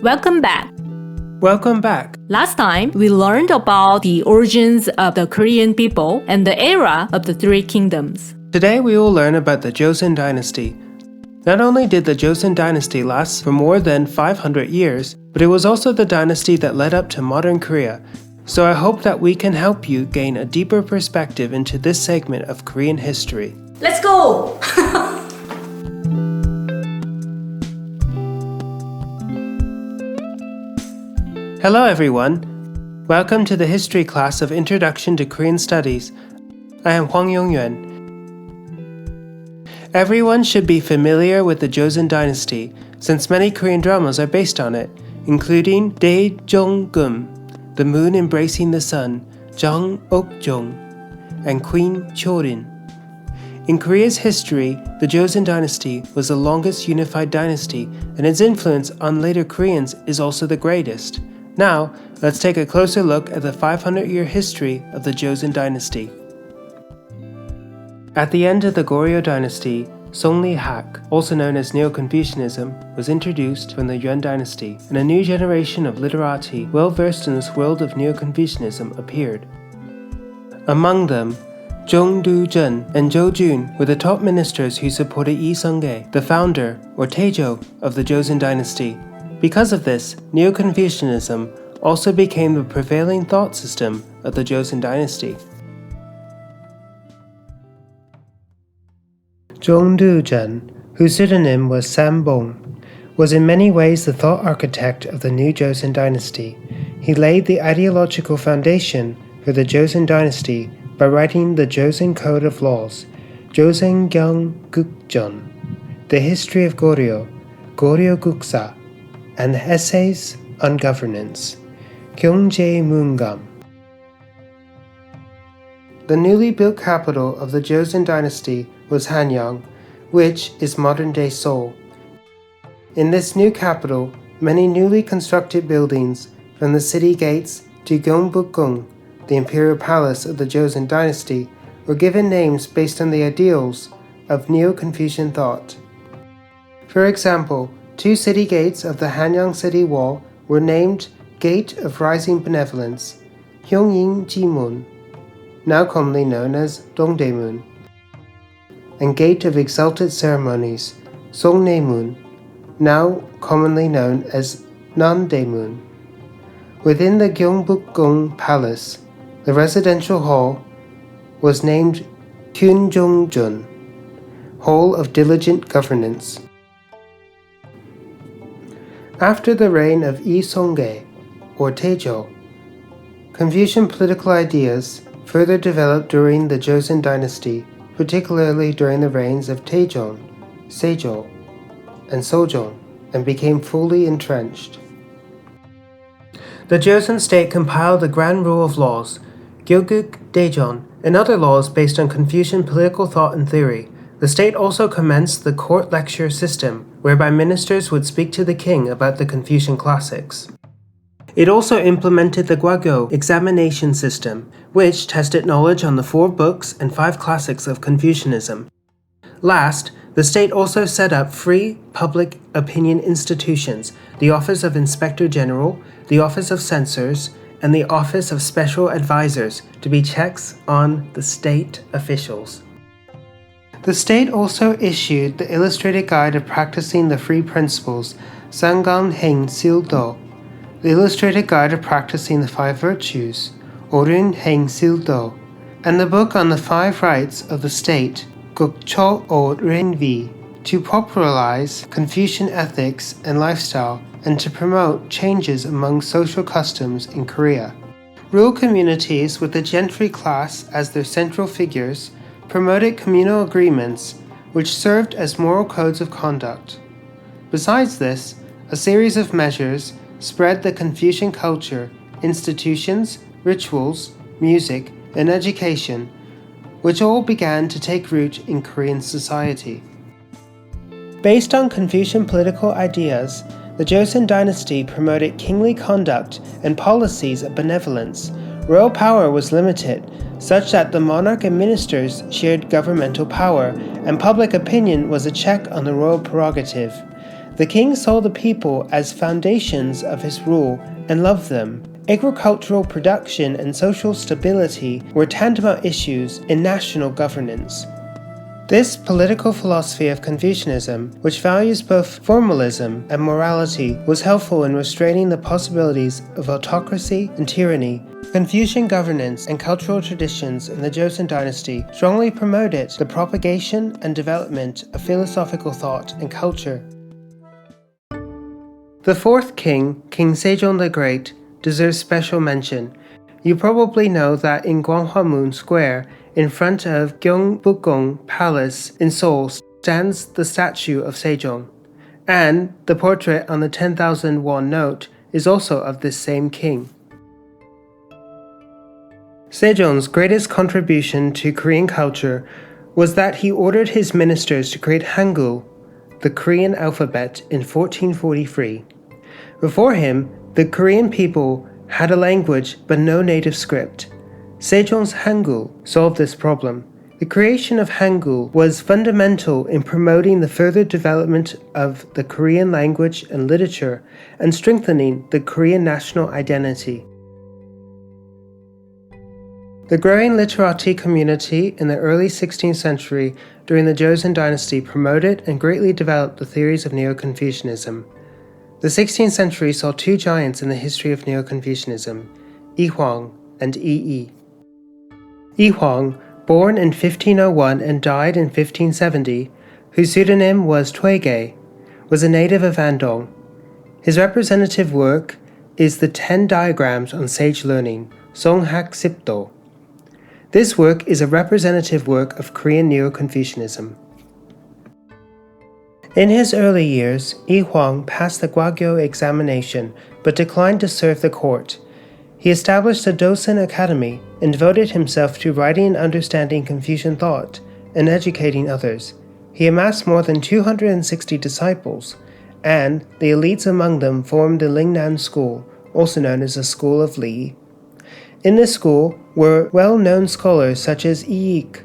Welcome back. Welcome back. Last time, we learned about the origins of the Korean people and the era of the Three Kingdoms. Today we will learn about the Joseon Dynasty. Not only did the Joseon Dynasty last for more than 500 years, but it was also the dynasty that led up to modern Korea. So I hope that we can help you gain a deeper perspective into this segment of Korean history. Let's go! Hello everyone. Welcome to the history class of Introduction to Korean Studies. I am Hwang Yongyuan. Everyone should be familiar with the Joseon Dynasty, since many Korean dramas are based on it, including Daejonggeum, The Moon Embracing the Sun, Jang-ok-jong, and Queen Chorin. In Korea's history, the Joseon Dynasty was the longest unified dynasty, and its influence on later Koreans is also the greatest. Now, let's take a closer look at the 500-year history of the Joseon Dynasty. At the end of the Goryeo Dynasty, Seohak, also known as Neo-Confucianism, was introduced from the Yuan Dynasty, and a new generation of literati well-versed in this world of Neo-Confucianism appeared. Among them, Jung Do-jun and Jo Jun were the top ministers who supported Yi Seong-gae, the founder, or Taejo, of the Joseon Dynasty. Because of this, Neo-Confucianism also became the prevailing thought system of the Joseon Dynasty. Jung Do-jun, whose pseudonym was Sam-bong, was in many ways the thought architect of the new Joseon Dynasty. He laid the ideological foundation for the Joseon Dynasty by writing the Joseon Code of Laws, Joseon-gyeong-gukjeon, the History of Goryeo, Goryeo-guksa, and the Essays on Governance, Gyeongjae-Mungam. The newly built capital of the Joseon Dynasty was Hanyang, which is modern-day Seoul. In this new capital, many newly constructed buildings, from the city gates to Gyeongbokgung, the imperial palace of the Joseon Dynasty, were given names based on the ideals of Neo-Confucian thought. For example, 2 city gates of the Hanyang City Wall were named Gate of Rising Benevolence, Hyeongjin-jimun, now commonly known as Dongdaemun, and Gate of Exalted Ceremonies, Songnaemun, now commonly known as Namdaemun. Within the Gyeongbokgung Palace, the residential hall was named Kyunjongjun, Hall of Diligent Governance. After the reign of Yi Seong-gae, or Taejo, Confucian political ideas further developed during the Joseon Dynasty, particularly during the reigns of Taejon, Sejong, and Sojong, and became fully entrenched. The Joseon state compiled the Grand Rule of Laws, Gyeoguk Daejeon, and other laws based on Confucian political thought and theory. The state also commenced the court lecture system, whereby ministers would speak to the king about the Confucian classics. It also implemented the Gwagyo examination system, which tested knowledge on the 4 books and 5 classics of Confucianism. Last, the state also set up free public opinion institutions, the Office of Inspector General, the Office of Censors, and the Office of Special Advisors to be checks on the state officials. The state also issued the Illustrated Guide of Practicing the Three Principles, Sangan Heng Sil-do, the Illustrated Guide of Practicing the 5 Virtues, Orun Heng Sil-do, and the book on the 5 Rights of the State, Gukcho O Rin-vi, to popularize Confucian ethics and lifestyle and to promote changes among social customs in Korea. Rural communities with the gentry class as their central figures promoted communal agreements, which served as moral codes of conduct. Besides this, a series of measures spread the Confucian culture, institutions, rituals, music, and education, which all began to take root in Korean society. Based on Confucian political ideas, the Joseon Dynasty promoted kingly conduct and policies of benevolence. Royal power was limited, such that the monarch and ministers shared governmental power, and public opinion was a check on the royal prerogative. The king saw the people as foundations of his rule and loved them. Agricultural production and social stability were tantamount issues in national governance. This political philosophy of Confucianism, which values both formalism and morality, was helpful in restraining the possibilities of autocracy and tyranny. Confucian governance and cultural traditions in the Joseon Dynasty strongly promoted the propagation and development of philosophical thought and culture. The fourth king, King Sejong the Great, deserves special mention. You probably know that in Gwanghwamun Square, in front of Gyeongbukgung Palace in Seoul, stands the statue of Sejong, and the portrait on the 10,000 won note is also of this same king. Sejong's greatest contribution to Korean culture was that he ordered his ministers to create Hangul, the Korean alphabet, in 1443. Before him, the Korean people had a language but no native script. Sejong's Hangul solved this problem. The creation of Hangul was fundamental in promoting the further development of the Korean language and literature and strengthening the Korean national identity. The growing literati community in the early 16th century during the Joseon Dynasty promoted and greatly developed the theories of Neo-Confucianism. The 16th century saw two giants in the history of Neo-Confucianism, Yi Huang and Yi Yi. Yi Huang, born in 1501 and died in 1570, whose pseudonym was Tuige, was a native of Andong. His representative work is the 10 Diagrams on Sage Learning, Seohak Sipdo. This work is a representative work of Korean Neo-Confucianism. In his early years, Yi Huang passed the Gwagyo examination but declined to serve the court. He established a Dosen Academy and devoted himself to writing and understanding Confucian thought and educating others. He amassed more than 260 disciples, and the elites among them formed the Lingnan School, also known as the School of Li. In this school were well-known scholars such as Yi Yik,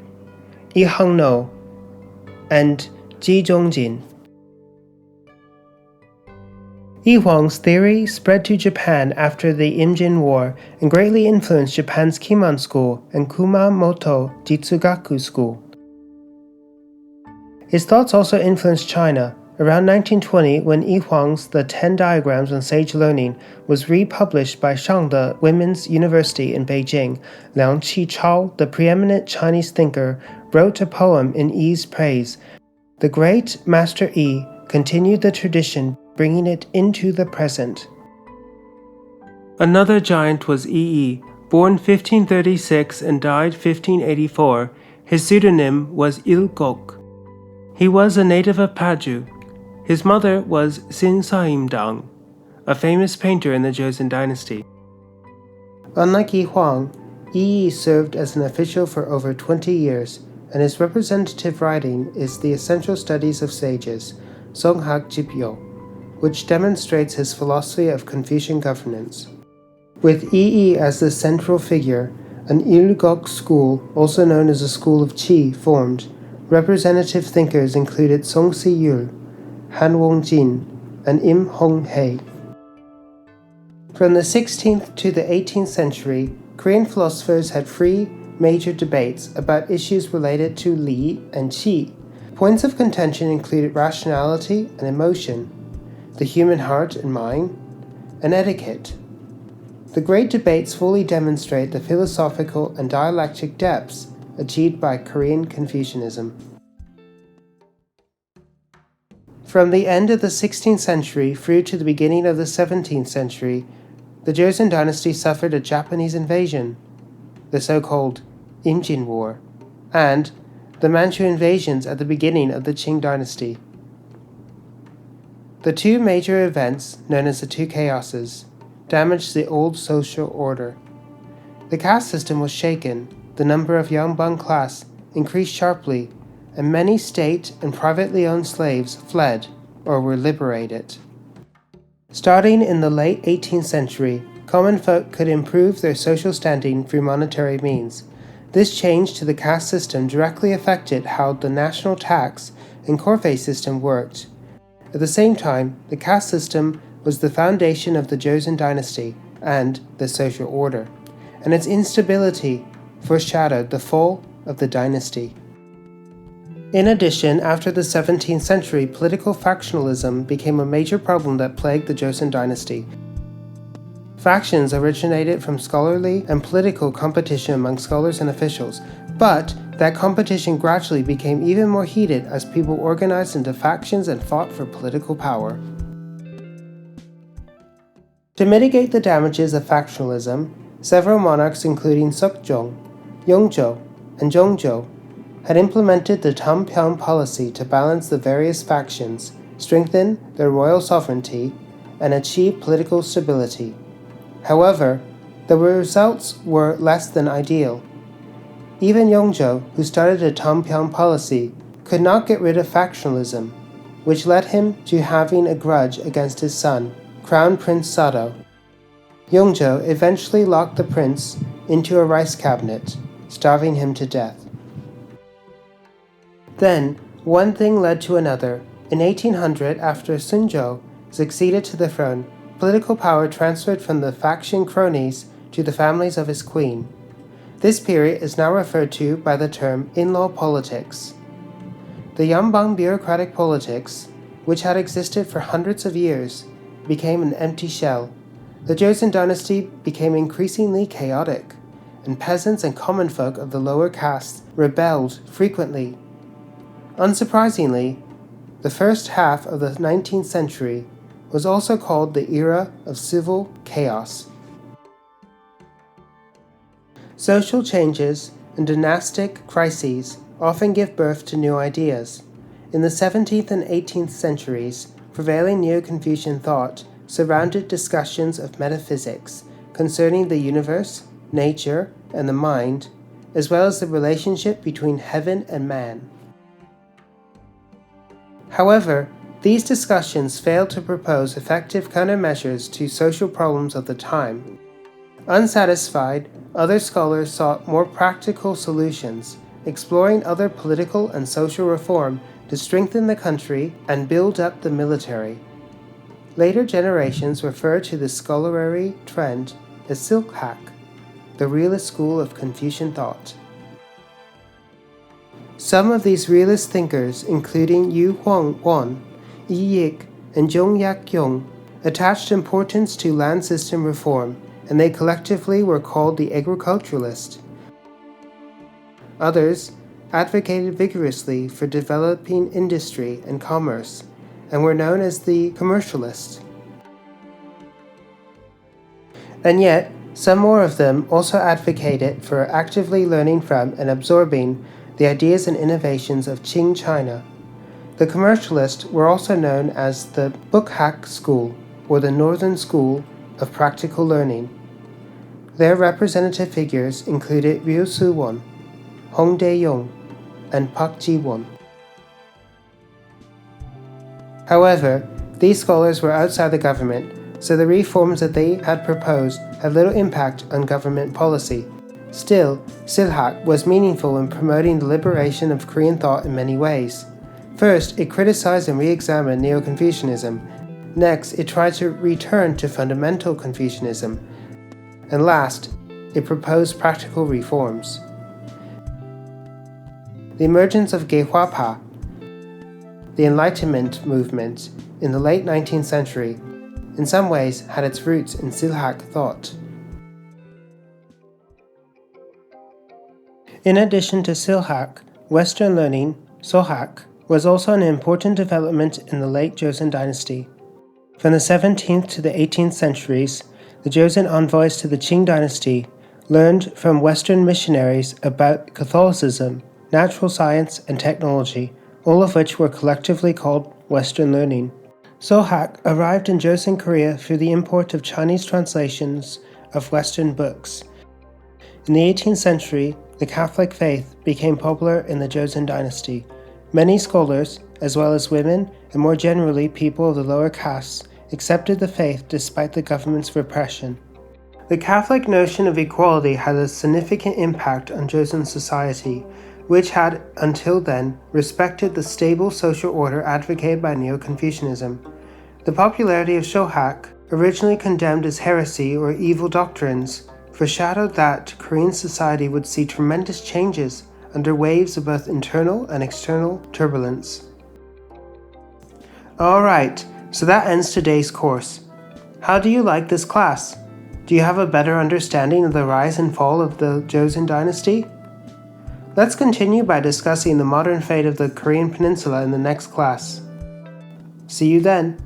Yi Hangno, and Ji Zhongjin. Yi Huang's theory spread to Japan after the Imjin War and greatly influenced Japan's Kimon School and Kumamoto Jitsugaku School. His thoughts also influenced China. Around 1920, when Yi Huang's The 10 Diagrams on Sage Learning was republished by Shangde Women's University in Beijing, Liang Qichao, the preeminent Chinese thinker, wrote a poem in Yi's praise. The great Master Yi continued the tradition, bringing it into the present. Another giant was Yi Yi, born 1536 and died 1584. His pseudonym was Il-gok. He was a native of Paju. His mother was Sin Saimdang, a famous painter in the Joseon Dynasty. Unlike Yi Huang, Yi Yi served as an official for over 20 years, and his representative writing is The Essential Studies of Sages, Seohak Jipyo, which demonstrates his philosophy of Confucian governance. With Yi Yi as the central figure, an Il-gok school, also known as a school of Qi, formed. Representative thinkers included Song Si-yul, Han Wong-jin, and Im Hong-hae. From the 16th to the 18th century, Korean philosophers had three major debates about issues related to Li and Qi. Points of contention included rationality and emotion, the human heart and mind, and etiquette. The great debates fully demonstrate the philosophical and dialectic depths achieved by Korean Confucianism. From the end of the 16th century through to the beginning of the 17th century, the Joseon Dynasty suffered a Japanese invasion, the so-called Imjin War, and the Manchu invasions at the beginning of the Qing Dynasty. The two major events, known as the two chaoses, damaged the old social order. The caste system was shaken, the number of Yangbang class increased sharply, and many state and privately owned slaves fled or were liberated. Starting in the late 18th century, common folk could improve their social standing through monetary means. This change to the caste system directly affected how the national tax and corvée system worked. At the same time, the caste system was the foundation of the Joseon Dynasty and the social order, and its instability foreshadowed the fall of the dynasty. In addition, after the 17th century, political factionalism became a major problem that plagued the Joseon Dynasty. Factions originated from scholarly and political competition among scholars and officials, but that competition gradually became even more heated as people organized into factions and fought for political power. To mitigate the damages of factionalism, several monarchs including Seokjong, Yongjo, and Jongjo had implemented the Tampyeong policy to balance the various factions, strengthen their royal sovereignty, and achieve political stability. However, the results were less than ideal. Even Yongjo, who started a Tampyeong policy, could not get rid of factionalism, which led him to having a grudge against his son, Crown Prince Sado. Yongjo eventually locked the prince into a rice cabinet, starving him to death. Then, one thing led to another. In 1800, after Sunjo succeeded to the throne, political power transferred from the faction cronies to the families of his queen. This period is now referred to by the term in-law politics. The Yambang bureaucratic politics, which had existed for hundreds of years, became an empty shell. The Joseon Dynasty became increasingly chaotic, and peasants and common folk of the lower castes rebelled frequently. Unsurprisingly, the first half of the 19th century was also called the era of civil chaos. Social changes and dynastic crises often give birth to new ideas. In the 17th and 18th centuries, prevailing Neo-Confucian thought surrounded discussions of metaphysics concerning the universe, nature, and the mind, as well as the relationship between heaven and man. However, these discussions failed to propose effective countermeasures to social problems of the time. Unsatisfied, other scholars sought more practical solutions, exploring other political and social reform to strengthen the country and build up the military. Later generations refer to this scholarly trend as Seohak, the realist school of Confucian thought. Some of these realist thinkers, including Yu Huang-won, Yi Yik, and Jung Yak-kyung, attached importance to land system reform, and they collectively were called the agriculturalists. Others advocated vigorously for developing industry and commerce, and were known as the commercialists. And yet, some more of them also advocated for actively learning from and absorbing the ideas and innovations of Qing China. The commercialists were also known as the Seohak school, or the Northern School of Practical Learning. Their representative figures included Ryu Su-won, Hong Dae-yong, and Park Ji-won. However, these scholars were outside the government, so the reforms that they had proposed had little impact on government policy. Still, Seohak was meaningful in promoting the liberation of Korean thought in many ways. First, it criticized and re-examined Neo-Confucianism. Next, it tried to return to fundamental Confucianism. And last, it proposed practical reforms. The emergence of Geihwa-pa, the Enlightenment movement, in the late 19th century, in some ways had its roots in Seohak thought. In addition to Seohak, Western learning, Seohak, was also an important development in the late Joseon Dynasty. From the 17th to the 18th centuries, the Joseon envoys to the Qing Dynasty learned from Western missionaries about Catholicism, natural science, and technology, all of which were collectively called Western learning. Seohak arrived in Joseon Korea through the import of Chinese translations of Western books. In the 18th century, the Catholic faith became popular in the Joseon Dynasty. Many scholars, as well as women and more generally people of the lower castes, accepted the faith despite the government's repression. The Catholic notion of equality had a significant impact on Joseon society. which had, until then, respected the stable social order advocated by Neo-Confucianism. The popularity of Seohak, originally condemned as heresy or evil doctrines, foreshadowed that Korean society would see tremendous changes under waves of both internal and external turbulence. Alright, so that ends today's course. How do you like this class? Do you have a better understanding of the rise and fall of the Joseon Dynasty? Let's continue by discussing the modern fate of the Korean peninsula in the next class. See you then!